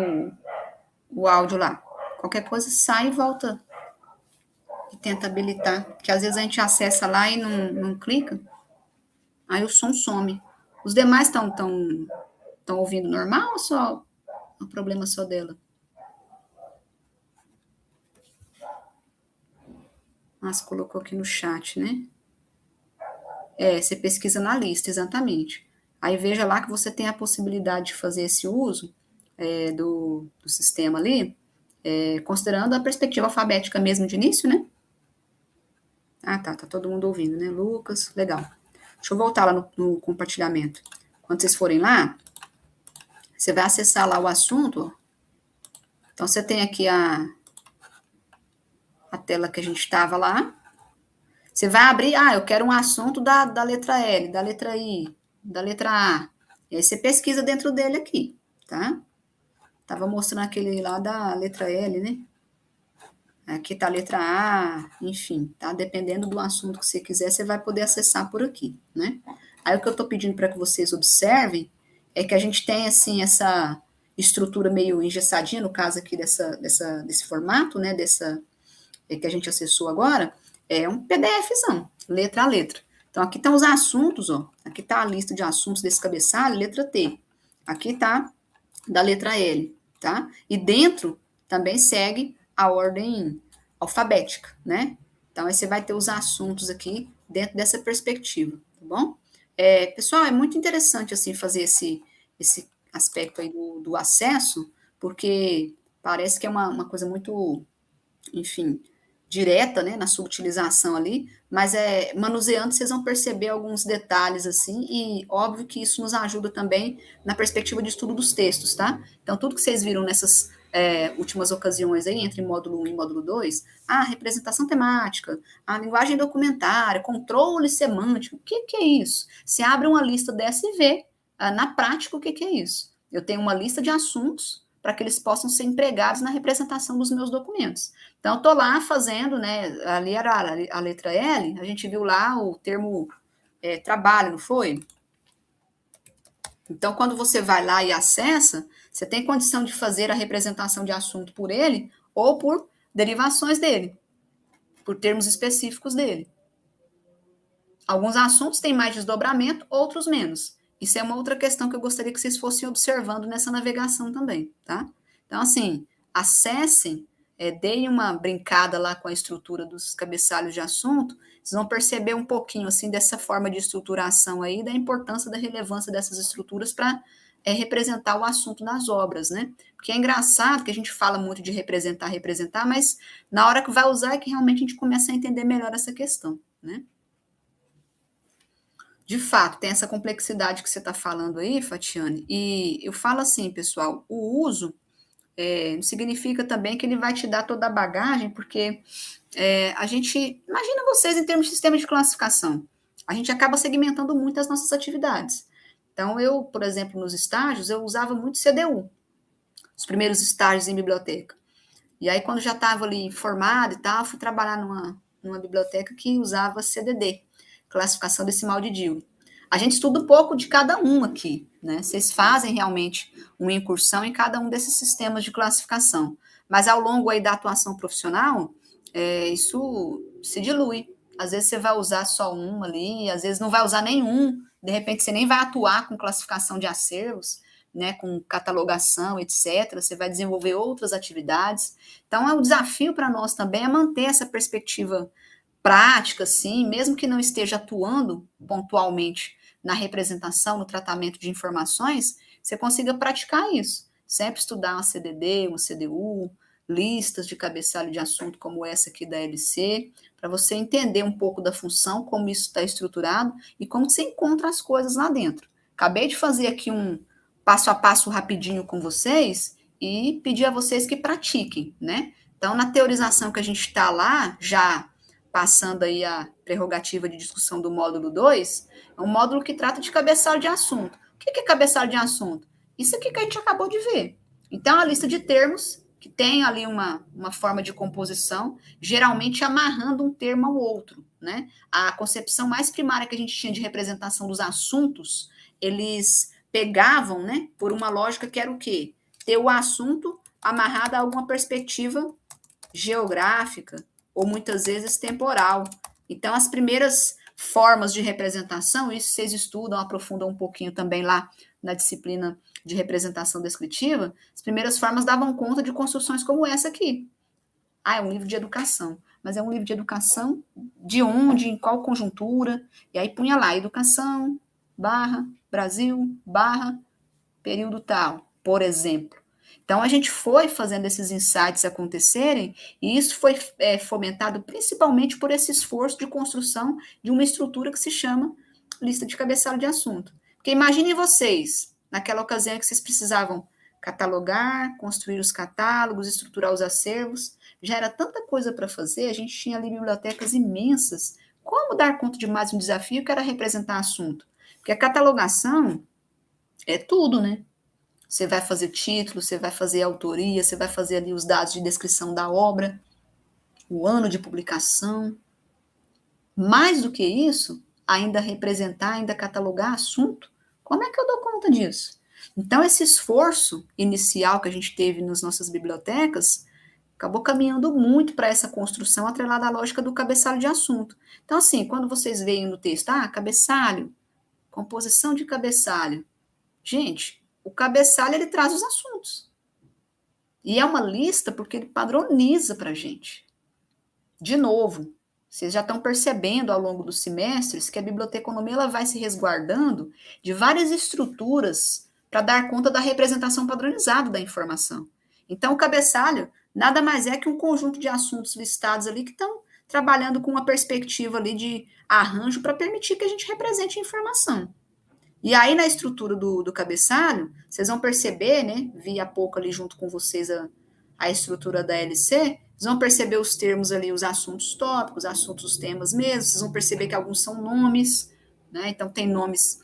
o áudio lá? Qualquer coisa, sai e volta e tenta habilitar. Porque às vezes a gente acessa lá e não clica, aí o som some. Os demais estão ouvindo normal ou só o problema só dela? Ah, você colocou aqui no chat, né? Você pesquisa na lista, exatamente. Aí veja lá que você tem a possibilidade de fazer esse uso do sistema ali, considerando a perspectiva alfabética mesmo de início, né? Ah, tá todo mundo ouvindo, né? Lucas, legal. Deixa eu voltar lá no compartilhamento. Quando vocês forem lá, você vai acessar lá o assunto. Então, você tem aqui a tela que a gente estava lá. Você vai abrir, eu quero um assunto da letra L, da letra I, da letra A. E aí você pesquisa dentro dele aqui, tá? Tava mostrando aquele lá da letra L, né? Aqui tá a letra A, enfim, tá? Dependendo do assunto que você quiser, você vai poder acessar por aqui, né? Aí o que eu tô pedindo para que vocês observem é que a gente tem, assim, essa estrutura meio engessadinha, no caso aqui desse formato, né? Que a gente acessou agora, é um PDFzão, letra a letra. Então, aqui estão os assuntos, ó. Aqui está a lista de assuntos desse cabeçalho, letra T. Aqui está da letra L, tá? E dentro também segue a ordem alfabética, né? Então, aí você vai ter os assuntos aqui dentro dessa perspectiva, tá bom? Pessoal, é muito interessante, assim, fazer esse aspecto aí do acesso, porque parece que é uma coisa muito, enfim, direta, né, na sua utilização ali, mas manuseando vocês vão perceber alguns detalhes assim, e óbvio que isso nos ajuda também na perspectiva de estudo dos textos, tá? Então, tudo que vocês viram nessas últimas ocasiões aí, entre módulo 1 e módulo 2, a representação temática, a linguagem documentária, controle semântico, o que é isso? Você abre uma lista dessa e vê, na prática, o que é isso. Eu tenho uma lista de assuntos para que eles possam ser empregados na representação dos meus documentos. Então, estou lá fazendo, né? Ali era a letra L, a gente viu lá o termo trabalho, não foi? Então, quando você vai lá e acessa, você tem condição de fazer a representação de assunto por ele ou por derivações dele, por termos específicos dele. Alguns assuntos têm mais desdobramento, outros menos. Isso é uma outra questão que eu gostaria que vocês fossem observando nessa navegação também, tá? Então, assim, acessem, deem uma brincada lá com a estrutura dos cabeçalhos de assunto, vocês vão perceber um pouquinho, assim, dessa forma de estruturação aí, da importância, da relevância dessas estruturas para representar o assunto das obras, né? Porque é engraçado que a gente fala muito de representar, mas na hora que vai usar é que realmente a gente começa a entender melhor essa questão, né? De fato, tem essa complexidade que você está falando aí, Fatiane, e eu falo assim, pessoal, o uso não significa também que ele vai te dar toda a bagagem, porque a gente, imagina vocês em termos de sistema de classificação, a gente acaba segmentando muito as nossas atividades. Então, eu, por exemplo, nos estágios, eu usava muito CDU, os primeiros estágios em biblioteca. E aí, quando já estava ali formado e tal, fui trabalhar numa biblioteca que usava CDD, classificação decimal de Dewey. A gente estuda um pouco de cada um aqui, né? Vocês fazem realmente uma incursão em cada um desses sistemas de classificação. Mas ao longo aí da atuação profissional, isso se dilui. Às vezes você vai usar só um ali, às vezes não vai usar nenhum, de repente você nem vai atuar com classificação de acervos, né, com catalogação, etc. Você vai desenvolver outras atividades. Então, o desafio para nós também é manter essa perspectiva prática, sim, mesmo que não esteja atuando pontualmente na representação, no tratamento de informações, você consiga praticar isso. Sempre estudar uma CDD, uma CDU, listas de cabeçalho de assunto como essa aqui da LC, para você entender um pouco da função, como isso está estruturado e como você encontra as coisas lá dentro. Acabei de fazer aqui um passo a passo rapidinho com vocês e pedir a vocês que pratiquem, né? Então, na teorização que a gente está lá, já passando aí a prerrogativa de discussão do módulo 2, é um módulo que trata de cabeçalho de assunto. O que é cabeçalho de assunto? Isso aqui que a gente acabou de ver. Então, a lista de termos que tem ali uma forma de composição, geralmente amarrando um termo ao outro, né? A concepção mais primária que a gente tinha de representação dos assuntos, eles pegavam, né, por uma lógica que era o quê? Ter o assunto amarrado a alguma perspectiva geográfica ou muitas vezes temporal. Então, as primeiras formas de representação, isso vocês estudam, aprofundam um pouquinho também lá na disciplina de representação descritiva, as primeiras formas davam conta de construções como essa aqui. Ah, é um livro de educação. Mas é um livro de educação de onde, em qual conjuntura? E aí punha lá, educação, barra, Brasil, barra, período tal, por exemplo. Então, a gente foi fazendo esses insights acontecerem, e isso foi fomentado principalmente por esse esforço de construção de uma estrutura que se chama lista de cabeçalho de assunto. Porque imaginem vocês, naquela ocasião que vocês precisavam catalogar, construir os catálogos, estruturar os acervos, já era tanta coisa para fazer, a gente tinha ali bibliotecas imensas. Como dar conta de mais um desafio que era representar assunto? Porque a catalogação é tudo, né? Você vai fazer título, você vai fazer autoria, você vai fazer ali os dados de descrição da obra, o ano de publicação. Mais do que isso, ainda representar, ainda catalogar assunto. Como é que eu dou conta disso? Então, esse esforço inicial que a gente teve nas nossas bibliotecas acabou caminhando muito para essa construção atrelada à lógica do cabeçalho de assunto. Então, assim, quando vocês veem no texto, cabeçalho, composição de cabeçalho. Gente, o cabeçalho, ele traz os assuntos. E é uma lista porque ele padroniza para a gente. De novo, vocês já estão percebendo ao longo dos semestres que a biblioteconomia ela vai se resguardando de várias estruturas para dar conta da representação padronizada da informação. Então, o cabeçalho nada mais é que um conjunto de assuntos listados ali que estão trabalhando com uma perspectiva ali de arranjo para permitir que a gente represente a informação. E aí, na estrutura do cabeçalho, vocês vão perceber, né? Vi há pouco ali junto com vocês a estrutura da LC, vocês vão perceber os termos ali, os assuntos tópicos, assuntos, os temas mesmo, vocês vão perceber que alguns são nomes, né? Então, tem nomes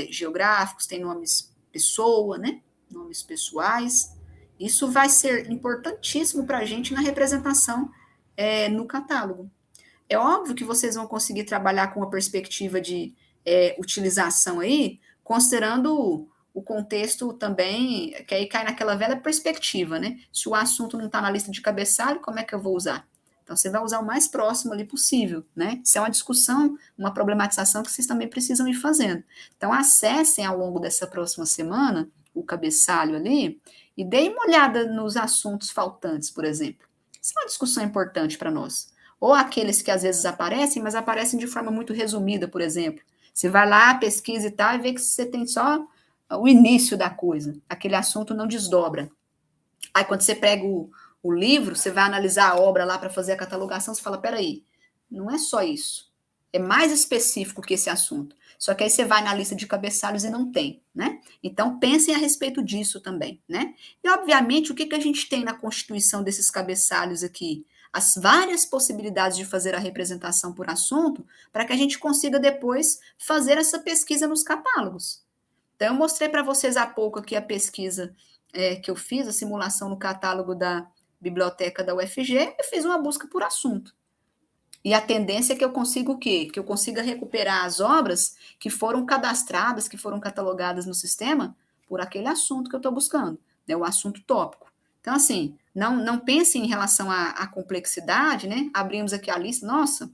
geográficos, tem nomes pessoa, né? Nomes pessoais. Isso vai ser importantíssimo para a gente na representação no catálogo. É óbvio que vocês vão conseguir trabalhar com uma perspectiva de utilização aí, considerando o contexto também, que aí cai naquela velha perspectiva, né? Se o assunto não está na lista de cabeçalho, como é que eu vou usar? Então, você vai usar o mais próximo ali possível, né? Isso é uma discussão, uma problematização que vocês também precisam ir fazendo. Então, acessem ao longo dessa próxima semana o cabeçalho ali e deem uma olhada nos assuntos faltantes, por exemplo. Isso é uma discussão importante para nós. Ou aqueles que às vezes aparecem, mas aparecem de forma muito resumida, por exemplo. Você vai lá, pesquisa e tal, e vê que você tem só o início da coisa. Aquele assunto não desdobra. Aí, quando você pega o livro, você vai analisar a obra lá para fazer a catalogação, você fala, peraí, não é só isso. É mais específico que esse assunto. Só que aí você vai na lista de cabeçalhos e não tem, né? Então, pensem a respeito disso também, né? E, obviamente, o que a gente tem na constituição desses cabeçalhos aqui? As várias possibilidades de fazer a representação por assunto, para que a gente consiga depois fazer essa pesquisa nos catálogos. Então, eu mostrei para vocês há pouco aqui a pesquisa que eu fiz, a simulação no catálogo da biblioteca da UFG, eu fiz uma busca por assunto. E a tendência é que eu consiga o quê? Que eu consiga recuperar as obras que foram cadastradas, que foram catalogadas no sistema por aquele assunto que eu estou buscando, né? O assunto tópico. Então, assim, não pensem em relação à complexidade, né? Abrimos aqui a lista, nossa,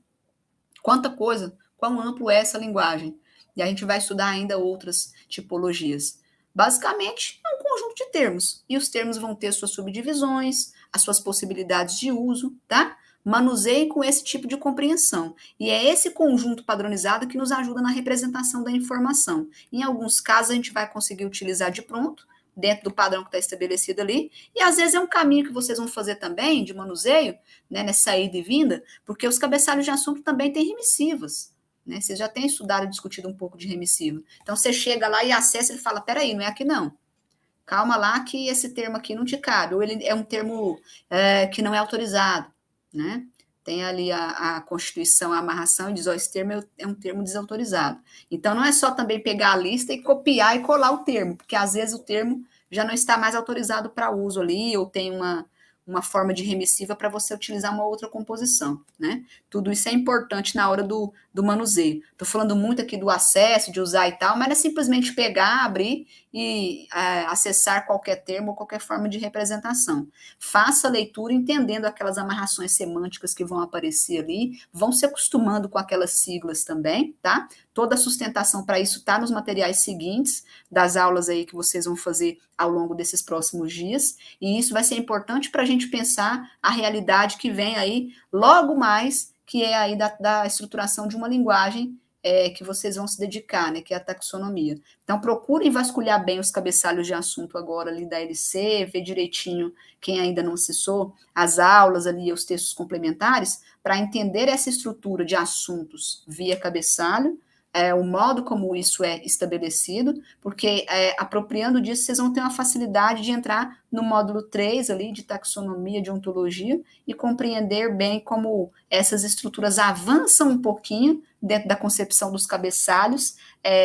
quanta coisa, quão amplo é essa linguagem. E a gente vai estudar ainda outras tipologias. Basicamente, é um conjunto de termos. E os termos vão ter suas subdivisões, as suas possibilidades de uso, tá? Manuseie com esse tipo de compreensão. E é esse conjunto padronizado que nos ajuda na representação da informação. Em alguns casos, a gente vai conseguir utilizar de pronto, dentro do padrão que está estabelecido ali, e às vezes é um caminho que vocês vão fazer também, de manuseio, né, nessa ida e vinda, porque os cabeçalhos de assunto também têm remissivas. Né? Vocês já têm estudado e discutido um pouco de remissiva. Então, você chega lá e acessa e fala, peraí, não é aqui não. Calma lá que esse termo aqui não te cabe, ou ele é um termo que não é autorizado, né? Tem ali a Constituição, a amarração, e diz, esse termo é um termo desautorizado. Então, não é só também pegar a lista e copiar e colar o termo, porque às vezes o termo já não está mais autorizado para uso ali, ou tem uma forma de remissiva para você utilizar uma outra composição, né? Tudo isso é importante na hora do manuseio. Estou falando muito aqui do acesso, de usar e tal, mas não é simplesmente pegar, abrir e acessar qualquer termo ou qualquer forma de representação. Faça a leitura entendendo aquelas amarrações semânticas que vão aparecer ali, vão se acostumando com aquelas siglas também, tá? Toda a sustentação para isso está nos materiais seguintes das aulas aí que vocês vão fazer ao longo desses próximos dias, e isso vai ser importante para a gente pensar a realidade que vem aí logo mais, que é aí da estruturação de uma linguagem que vocês vão se dedicar, né, que é a taxonomia. Então, procurem vasculhar bem os cabeçalhos de assunto agora ali da LC, ver direitinho, quem ainda não acessou, as aulas ali, os textos complementares, para entender essa estrutura de assuntos via cabeçalho, o modo como isso é estabelecido, porque apropriando disso, vocês vão ter uma facilidade de entrar no módulo 3 ali, de taxonomia, de ontologia, e compreender bem como essas estruturas avançam um pouquinho dentro da concepção dos cabeçalhos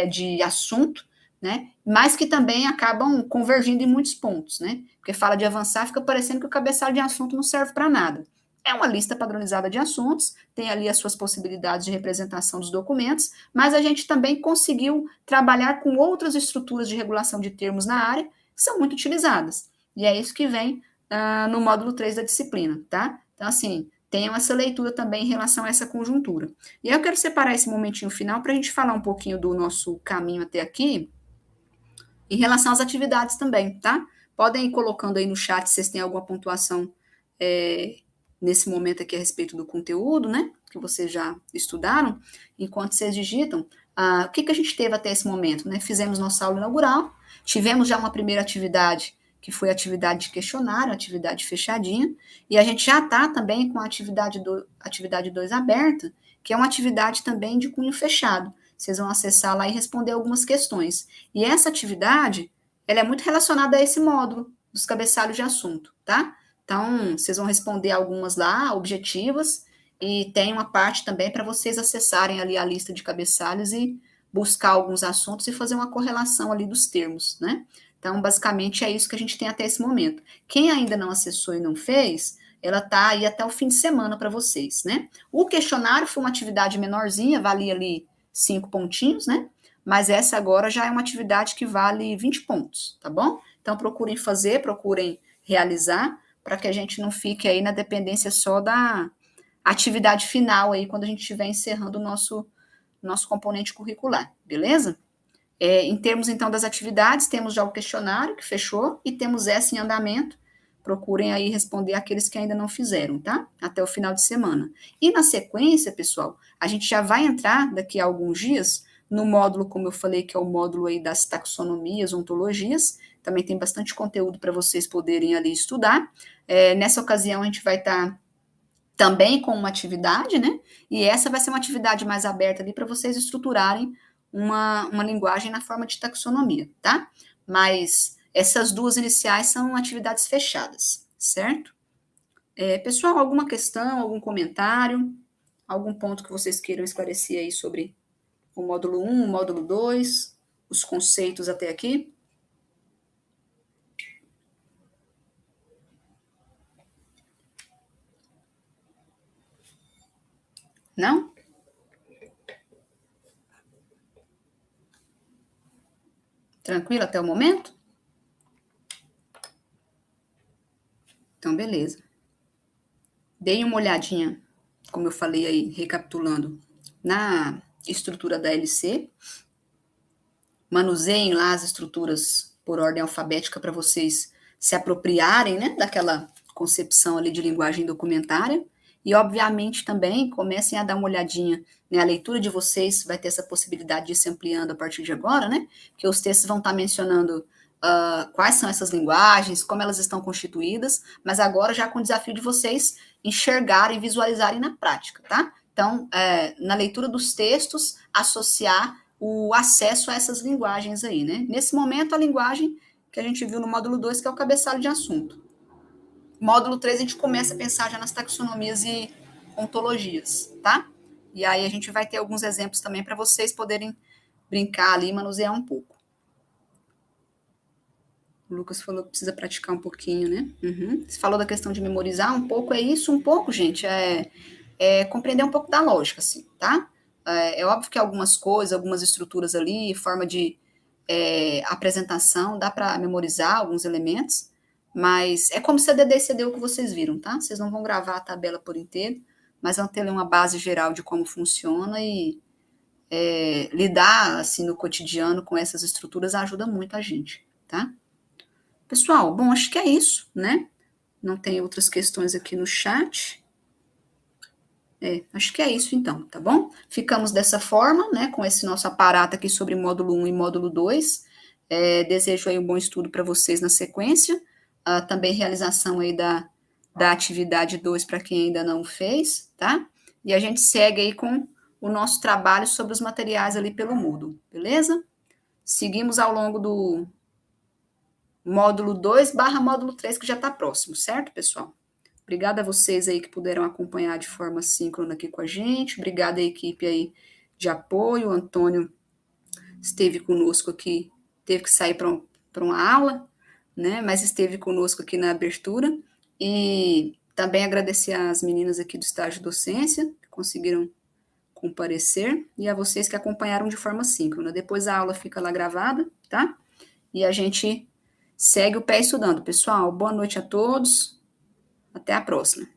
de assunto, né? Mas que também acabam convergindo em muitos pontos, né? Porque fala de avançar, fica parecendo que o cabeçalho de assunto não serve para nada. É uma lista padronizada de assuntos, tem ali as suas possibilidades de representação dos documentos, mas a gente também conseguiu trabalhar com outras estruturas de regulação de termos na área que são muito utilizadas. E é isso que vem no módulo 3 da disciplina, tá? Então, assim, tenham essa leitura também em relação a essa conjuntura. E eu quero separar esse momentinho final para a gente falar um pouquinho do nosso caminho até aqui, em relação às atividades também, tá? Podem ir colocando aí no chat se vocês têm alguma pontuação nesse momento aqui a respeito do conteúdo, né? Que vocês já estudaram. Enquanto vocês digitam, o que a gente teve até esse momento, né? Fizemos nossa aula inaugural, tivemos já uma primeira atividade, que foi a atividade de questionário, atividade fechadinha, e a gente já está também com a atividade 2 aberta, que é uma atividade também de cunho fechado. Vocês vão acessar lá e responder algumas questões. E essa atividade, ela é muito relacionada a esse módulo dos cabeçalhos de assunto, tá? Então, vocês vão responder algumas lá, objetivas, e tem uma parte também para vocês acessarem ali a lista de cabeçalhos e buscar alguns assuntos e fazer uma correlação ali dos termos, né? Então, basicamente, é isso que a gente tem até esse momento. Quem ainda não acessou e não fez, ela está aí até o fim de semana para vocês, né? O questionário foi uma atividade menorzinha, valia ali 5 pontinhos, né? Mas essa agora já é uma atividade que vale 20 pontos, tá bom? Então, procurem fazer, procurem realizar, para que a gente não fique aí na dependência só da atividade final aí, quando a gente estiver encerrando o nosso componente curricular, beleza? Em termos, então, das atividades, temos já o questionário, que fechou, e temos essa em andamento. Procurem aí responder aqueles que ainda não fizeram, tá? Até o final de semana. E na sequência, pessoal, a gente já vai entrar daqui a alguns dias no módulo, como eu falei, que é o módulo aí das taxonomias, ontologias. Também tem bastante conteúdo para vocês poderem ali estudar. Nessa ocasião, a gente vai estar também com uma atividade, né? E essa vai ser uma atividade mais aberta ali para vocês estruturarem uma linguagem na forma de taxonomia, tá? Mas essas duas iniciais são atividades fechadas, certo? Pessoal, alguma questão, algum comentário, algum ponto que vocês queiram esclarecer aí sobre o módulo 1, o módulo 2, os conceitos até aqui? Não? Tranquilo até o momento? Então, beleza. Deem uma olhadinha, como eu falei aí, recapitulando, na estrutura da LC. Manuseiem lá as estruturas por ordem alfabética para vocês se apropriarem, né, daquela concepção ali de linguagem documentária. E, obviamente, também comecem a dar uma olhadinha, né, a leitura de vocês vai ter essa possibilidade de ir se ampliando a partir de agora, né, que os textos vão estar mencionando quais são essas linguagens, como elas estão constituídas, mas agora já com o desafio de vocês enxergarem, visualizarem na prática, tá? Então, na leitura dos textos, associar o acesso a essas linguagens aí, né? Nesse momento, a linguagem que a gente viu no módulo 2, que é o cabeçalho de assunto. Módulo 3, a gente começa a pensar já nas taxonomias e ontologias, tá? E aí a gente vai ter alguns exemplos também para vocês poderem brincar ali e manusear um pouco. O Lucas falou que precisa praticar um pouquinho, né? Uhum. Você falou da questão de memorizar um pouco, é isso, um pouco, gente, é compreender um pouco da lógica, assim, tá? É óbvio que algumas coisas, algumas estruturas ali, forma de apresentação, dá para memorizar alguns elementos, mas é como CDD e CDU que vocês viram, tá? Vocês não vão gravar a tabela por inteiro, mas vão ter uma base geral de como funciona e lidar, assim, no cotidiano com essas estruturas ajuda muito a gente, tá? Pessoal, bom, acho que é isso, né? Não tem outras questões aqui no chat. Acho que é isso então, tá bom? Ficamos dessa forma, né, com esse nosso aparato aqui sobre módulo 1 e módulo 2. Desejo aí um bom estudo para vocês na sequência. Também realização aí da atividade 2 para quem ainda não fez, tá? E a gente segue aí com o nosso trabalho sobre os materiais ali pelo Moodle, beleza? Seguimos ao longo do módulo 2/módulo 3, que já está próximo, certo, pessoal? Obrigada a vocês aí que puderam acompanhar de forma síncrona aqui com a gente. Obrigada à equipe aí de apoio. O Antônio esteve conosco aqui, teve que sair para uma aula, né? Mas esteve conosco aqui na abertura. E também agradecer às meninas aqui do estágio de docência, que conseguiram comparecer, e a vocês que acompanharam de forma síncrona. Depois a aula fica lá gravada, tá? E a gente segue o pé estudando. Pessoal, boa noite a todos. Até a próxima.